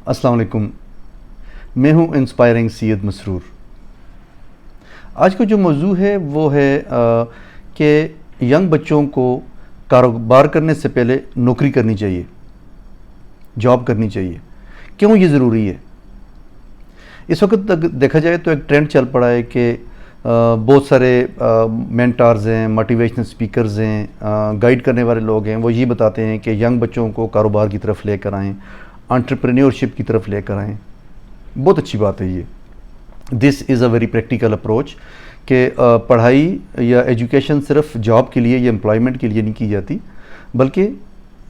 السلام علیکم، میں ہوں انسپائرنگ سید مسرور۔ آج کا جو موضوع ہے وہ ہے کہ ینگ بچوں کو کاروبار کرنے سے پہلے نوکری کرنی چاہیے، جاب کرنی چاہیے۔ کیوں یہ ضروری ہے؟ اس وقت تک دیکھا جائے تو ایک ٹرینڈ چل پڑا ہے کہ بہت سارے مینٹارز ہیں، موٹیویشنل اسپیکرز ہیں، گائیڈ کرنے والے لوگ ہیں، وہ یہ بتاتے ہیں کہ ینگ بچوں کو کاروبار کی طرف لے کر آئیں، انٹرپرینیورشپ کی طرف لے کر آئیں۔ بہت اچھی بات ہے یہ۔ دس از اے ویری پریکٹیکل اپروچ کہ پڑھائی یا ایجوکیشن صرف جاب کے لیے یا امپلائمنٹ کے لیے نہیں کی جاتی، بلکہ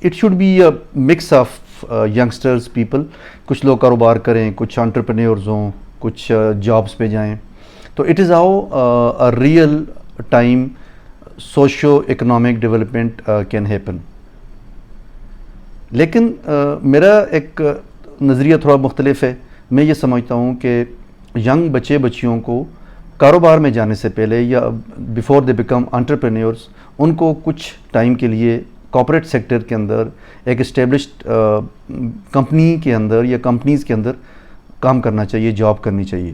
it should be a mix of youngsters people. کچھ لوگ کاروبار کریں، کچھ انٹرپرینیورز ہوں، کچھ جابس پہ جائیں۔ تو it is how real time socio economic development can happen. لیکن میرا ایک نظریہ تھوڑا مختلف ہے۔ میں یہ سمجھتا ہوں کہ ینگ بچے بچیوں کو کاروبار میں جانے سے پہلے یا بیفور دے بیکم انٹرپرینیورز، ان کو کچھ ٹائم کے لیے کارپوریٹ سیکٹر کے اندر، ایک اسٹیبلشڈ کمپنی کے اندر یا کمپنیز کے اندر کام کرنا چاہیے، جاب کرنی چاہیے۔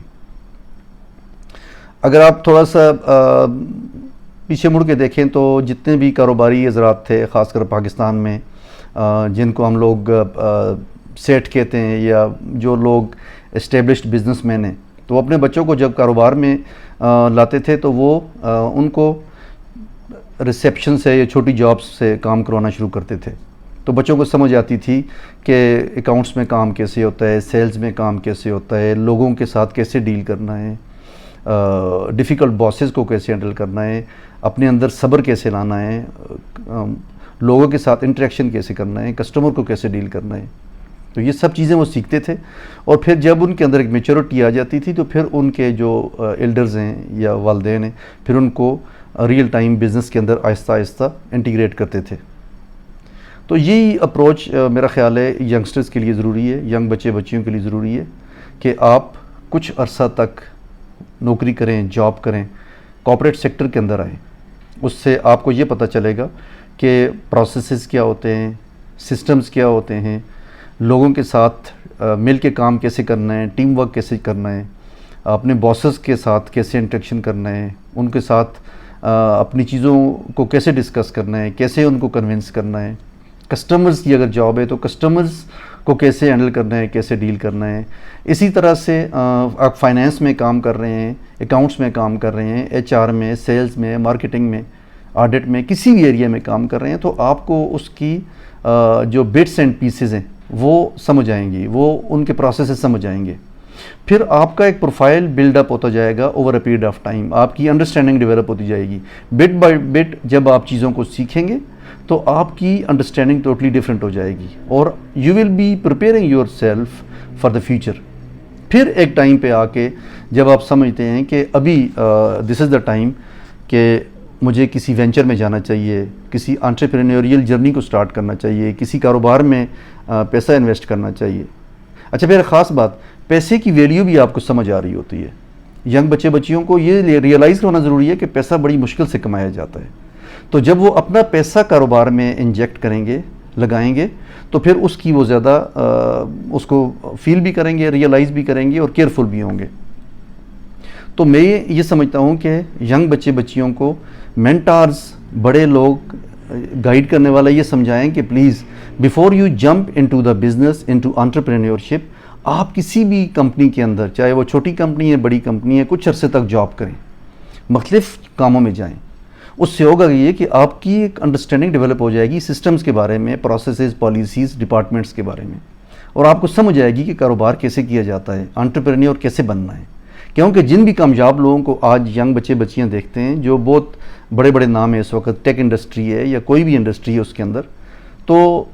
اگر آپ تھوڑا سا پیچھے مڑ کے دیکھیں تو جتنے بھی کاروباری حضرات تھے، خاص کر پاکستان میں، جن کو ہم لوگ سیٹ کہتے ہیں، یا جو لوگ اسٹیبلشڈ بزنس مین ہیں، تو وہ اپنے بچوں کو جب کاروبار میں لاتے تھے تو وہ ان کو ریسیپشن سے یا چھوٹی جابس سے کام کروانا شروع کرتے تھے۔ تو بچوں کو سمجھ آتی تھی کہ اکاؤنٹس میں کام کیسے ہوتا ہے، سیلز میں کام کیسے ہوتا ہے، لوگوں کے ساتھ کیسے ڈیل کرنا ہے، ڈیفیکلٹ باسز کو کیسے ہینڈل کرنا ہے، اپنے اندر صبر کیسے لانا ہے، لوگوں کے ساتھ انٹریکشن کیسے کرنا ہے، کسٹمر کو کیسے ڈیل کرنا ہے۔ تو یہ سب چیزیں وہ سیکھتے تھے، اور پھر جب ان کے اندر ایک میچورٹی آ جاتی تھی تو پھر ان کے جو ایلڈرز ہیں یا والدین ہیں، پھر ان کو ریئل ٹائم بزنس کے اندر آہستہ آہستہ انٹیگریٹ کرتے تھے۔ تو یہی اپروچ میرا خیال ہے ینگسٹرز کے لیے ضروری ہے، ینگ بچے بچیوں کے لیے ضروری ہے کہ آپ کچھ عرصہ تک نوکری کریں، جاب کریں، کارپوریٹ سیکٹر کے اندر آئیں۔ اس سے آپ کو یہ پتہ چلے گا کہ پروسیسز کیا ہوتے ہیں، سسٹمز کیا ہوتے ہیں، لوگوں کے ساتھ مل کے کام کیسے کرنا ہے، ٹیم ورک کیسے کرنا ہے، اپنے باسز کے ساتھ کیسے انٹریکشن کرنا ہے، ان کے ساتھ اپنی چیزوں کو کیسے ڈسکس کرنا ہے، کیسے ان کو کنونس کرنا ہے، کسٹمرز کی اگر جاب ہے تو کسٹمرز کو کیسے ہینڈل کرنا ہے، کیسے ڈیل کرنا ہے۔ اسی طرح سے آپ فائنینس میں کام کر رہے ہیں، اکاؤنٹس میں کام کر رہے ہیں، ایچ آر میں، سیلز میں، مارکیٹنگ میں، آڈٹ میں، کسی بھی ایریا میں کام کر رہے ہیں، تو آپ کو اس کی جو بٹس اینڈ پیسز ہیں وہ سمجھ آئیں گی، وہ ان کے پروسیسز سمجھ آئیں گے۔ پھر آپ کا ایک پروفائل بلڈ اپ ہوتا جائے گا over a period of time, آپ کی انڈرسٹینڈنگ ڈیولپ ہوتی جائے گی۔ بٹ بائی بٹ جب آپ چیزوں کو سیکھیں گے تو آپ کی انڈرسٹینڈنگ ٹوٹلی ڈفرینٹ ہو جائے گی، اور you will be preparing yourself for the future. پھر ایک ٹائم پہ آ کے جب آپ سمجھتے ہیں کہ ابھی دس از دا ٹائم کہ مجھے کسی وینچر میں جانا چاہیے، کسی انٹرپرینیوریل جرنی کو سٹارٹ کرنا چاہیے، کسی کاروبار میں پیسہ انویسٹ کرنا چاہیے۔ اچھا، پھر خاص بات، پیسے کی ویلیو بھی آپ کو سمجھ آ رہی ہوتی ہے۔ ینگ بچے بچیوں کو یہ ریئلائز ہونا ضروری ہے کہ پیسہ بڑی مشکل سے کمایا جاتا ہے۔ تو جب وہ اپنا پیسہ کاروبار میں انجیکٹ کریں گے، لگائیں گے، تو پھر اس کی وہ زیادہ اس کو فیل بھی کریں گے، ریئلائز بھی کریں گے، اور کیئرفل بھی ہوں گے۔ تو میں یہ سمجھتا ہوں کہ ینگ بچے بچیوں کو مینٹارز، بڑے لوگ، گائیڈ کرنے والا یہ سمجھائیں کہ please before you jump into the business, into entrepreneurship, آپ کسی بھی کمپنی کے اندر، چاہے وہ چھوٹی کمپنی ہے، بڑی کمپنی ہے، کچھ عرصے تک جاب کریں، مختلف کاموں میں جائیں۔ اس سے ہوگا یہ کہ آپ کی ایک انڈرسٹینڈنگ ڈیولپ ہو جائے گی سسٹمز کے بارے میں، پروسیسز، پالیسیز، ڈپارٹمنٹس کے بارے میں، اور آپ کو سمجھ آئے گی کہ کاروبار کیسے کیا جاتا ہے، انٹرپرینیور کیسے بننا ہے۔ کیونکہ جن بھی کامیاب لوگوں کو آج ینگ بچے بچیاں دیکھتے ہیں، جو بہت بڑے بڑے نام ہیں اس وقت، ٹیک انڈسٹری ہے یا کوئی بھی انڈسٹری ہے اس کے اندر، تو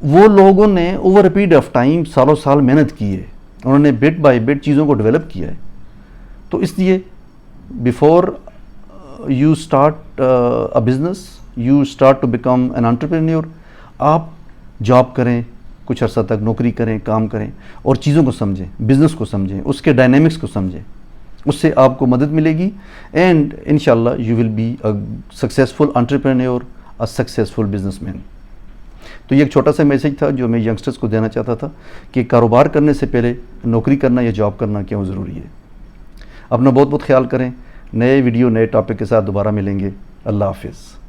وہ لوگوں نے over a period of time سالوں سال محنت کی ہے، انہوں نے بٹ بائی بٹ چیزوں کو ڈیولپ کیا ہے۔ تو اس لیے before you start a business, you start to become an entrepreneur, آپ جاب کریں، کچھ عرصہ تک نوکری کریں، کام کریں، اور چیزوں کو سمجھیں، بزنس کو سمجھیں، اس کے ڈائنامکس کو سمجھیں۔ اس سے آپ کو مدد ملے گی، اینڈ انشاءاللہ you will be a successful entrepreneur, a successful businessman. تو تو یہ ایک چھوٹا سا میسیج تھا جو میں ینگسٹرز کو دینا چاہتا تھا کہ کاروبار کرنے سے پہلے نوکری کرنا یا جاب کرنا کیوں ضروری ہے. اپنا بہت بہت خیال کریں. نئے ویڈیو نئے ٹاپک کے ساتھ دوبارہ ملیں گے. اللہ حافظ.